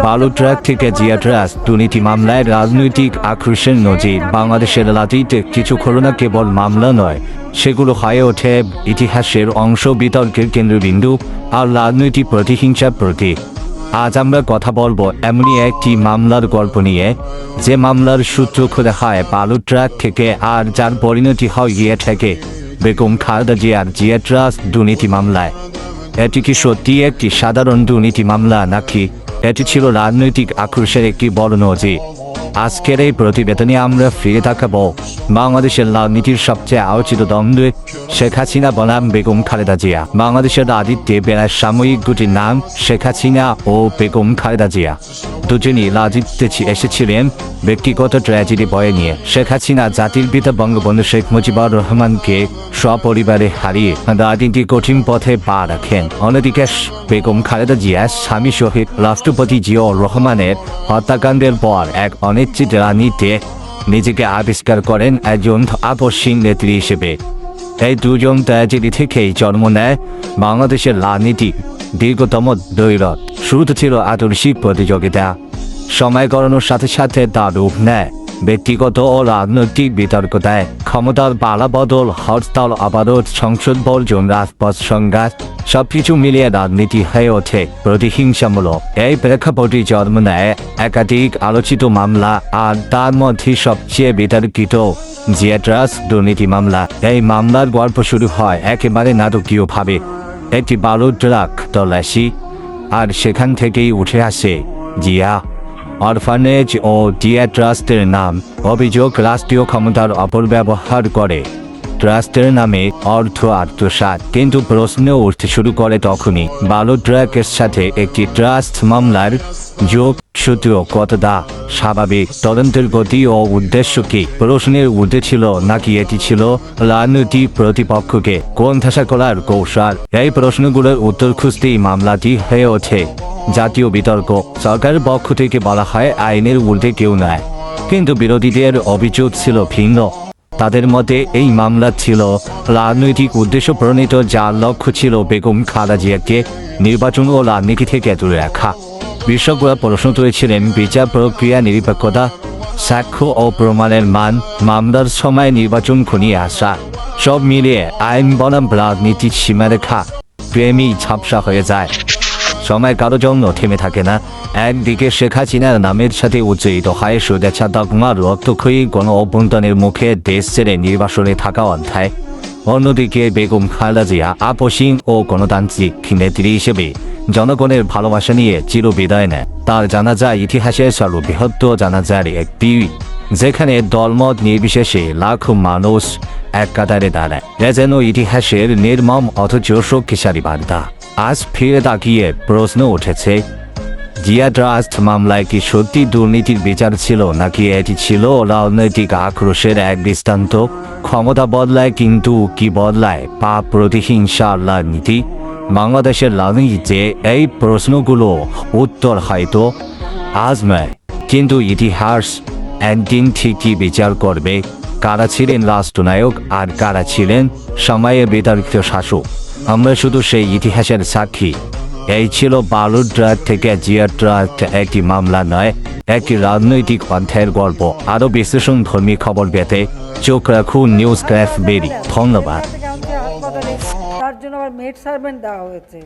বালু ট্রাক থেকে জিয়া ট্রাস্ট দুর্নীতি মামলায় রাজনৈতিক আক্রোশের নজির। বাংলাদেশের রাজনীতিতে কিছু ঘটনা কেবল মামলা নয়, সেগুলো হয়ে ওঠে ইতিহাসের অংশ, বিতর্কের কেন্দ্রবিন্দু আর রাজনৈতিক প্রতিহিংসার প্রতীক। আজ আমরা কথা বলবো এমনই একটি মামলার গল্প নিয়ে, যে মামলার সূত্র খোলা হয় বালু ট্রাক থেকে আর যার পরিণতি হয় গিয়ে থেকে বেগম খালেদা জিয়ার জিয়া ট্রাস্ট দুর্নীতি মামলায়। এটি কি সত্যি একটি সাধারণ দুর্নীতি মামলা, নাকি এটি ছিল রাজনৈতিক আক্রোশের একটি বড় নজির? আজকের এই প্রতিবেদনে আমরা ফিরে তাকাবো বাংলাদেশের রাজনীতির সবচেয়ে আলোচিত দ্বন্দ্বে, শেখ হাসিনা বনাম বেগম খালেদা জিয়া। বাংলাদেশের রাজনীতিতে বেড়ার সাময়িক দুটির নাম শেখ হাসিনা ও বেগম খালেদা জিয়া। দুজনই রাজনীতিতে এসেছিলেন ব্যক্তিগত ট্র্যাজেডি বয়ে নিয়ে। শেখ হাসিনা জাতির পিতা বঙ্গবন্ধু শেখ মুজিবুর রহমানকে সপরিবারে হারিয়ে রাজনীতির কঠিন পথে পা রাখেন। অন্যদিকে বেগম খালেদা জিয়া স্বামী শহীদ রাষ্ট্রপতি জিয়াউর রহমানের হত্যাকাণ্ডের পর এক অনিশ্চিত রাজনীতিতে নিজেকে আবিষ্কার করেন একজন আপসহীন নেত্রী হিসেবে। এই দুজন ট্র্যাজেডি থেকেই জন্ম নেয় বাংলাদেশের রাজনীতি দীর্ঘতম দৈরথ। শুরুতে ছিল আদর্শিক প্রতিযোগিতা, সময় গড়ানোর সাথে সাথে তা রূপ নেয় ব্যক্তিগত ও রাজনৈতিক বিতর্কতায়। ক্ষমতার পালাবদল, হরতাল, অবরোধ, সংসদ বর্জন, রাজপথ সংঘাত, সবকিছু মিলিয়ে রাজনীতি হয়ে ওঠে প্রতিহিংসামূলক। এই প্রেক্ষাপটে জন্ম নেয় একাধিক আলোচিত মামলা, আর তার মধ্যে সবচেয়ে বিতর্কিত জিয়া ট্রাস্ট দুর্নীতি মামলা। এই মামলার গল্প শুরু হয় একেবারে নাটকীয়ভাবে। একটি বালু ট্রাক তল্লাশি, আর সেখান থেকেই উঠে আসে জিয়া অরফানেজ ও জিয়া ট্রাস্টের নাম। অভিযোগ, রাষ্ট্রীয় ক্ষমতার অপব্যবহার করে ট্রাস্টের নামে অর্থ আত্মসাৎ। কিন্তু প্রশ্ন উঠতে শুরু করে তখনই, বালু ট্রাকের সাথে একটি ট্রাস্ট মামলার যোগ সূত্র কতটা স্বাভাবিক? তদন্তের গতি ও উদ্দেশ্য কি? প্রশ্নের ঊর্ধ্বে ছিল নাকি এটি ছিল রাজনৈতিক প্রতিপক্ষকে কোণঠাসা করার কৌশল? এই প্রশ্নগুলোর উত্তর খুঁজতেই মামলাটি হয়ে ওঠে জাতীয় বিতর্ক। সরকারের পক্ষ থেকে বলা হয় আইনের ঊর্ধ্বে কেউ নয়, কিন্তু বিরোধীদের অভিযোগ ছিল ভিন্ন। তাদের মতে এই মামলা ছিল রাজনৈতিক উদ্দেশ্য প্রণীত, যার লক্ষ্য ছিল বেগম খালেদা জিয়াকে নির্বাচন ও রাজনীতি থেকে দূরে রাখা। বিশেষজ্ঞরা প্রশ্ন তুলেছিলেন বিচার প্রক্রিয়া, নিরপেক্ষতা, সাক্ষ্য ও প্রমাণের মান, মামলার সময় নির্বাচন ঘনিয়ে আসা। সব মিলিয়ে আইন বনাম রাজনীতির সীমারেখা প্রেমই ঝাপসা হয়ে যায়। সময় কারো জন্য থেমে থাকে না। একদিকে শেখ হাসিনার নামের সাথে উচ্চারিত হয় স্বৈরাচার দগমা, রক্তক্ষয়ী গণ অভ্যুত্থানের মুখে দেশ ছেড়ে নির্বাসনে থাকা অধ্যায়। অন্যদিকে বেগম খালেদা জিয়া আপসহীন ও গণতান্ত্রিক নেত্রী হিসেবে জনগণের ভালোবাসা নিয়ে চিরবিদায় নেয়। তার জানাজা ইতিহাসের সর্ববৃহৎ জানাজার একটি, যেখানে দলমত নির্বিশেষে লাখো মানুষ এক কাতারে দাঁড়ায়। এ যেন ইতিহাসের নির্মম অথচ শক্তিশালী বার্তা। আজ ফিরে তাকিয়ে প্রশ্ন উঠেছে, জিয়া ট্রাস্ট মামলায় কি সত্যি দুর্নীতির বিচার ছিল, নাকি এটি ছিল রাজনৈতিক আক্রোশের এক দৃষ্টান্ত? ক্ষমতা বদলায়, কিন্তু কি বদলায় পাপ, প্রতিহিংসা, রাজনীতি? বাংলাদেশের রাজনীতিতে এই প্রশ্নগুলো উত্তর হয়তো আজ নয়, কিন্তু ইতিহাস একদিন ঠিকই বিচার করবে কারা ছিলেন রাষ্ট্রনায়ক আর কারা ছিলেন সময়ের বিতর্কিত শাসক। আমরা শুধু সেই ইতিহাসের সাক্ষী। এই ছিল বালু ট্রাক থেকে জিয়া ট্রাস্ট একটি মামলা নয়, একটি রাজনৈতিক অধ্যায়ের গল্প। আরও বিশ্লেষণ ধর্মী খবর পেতে চোখ রাখুন নিউজ ক্রাফট বেরি। ধন্যবাদ। তার জন্য আবার মেড সার্ভেন্ট দেওয়া হয়েছে।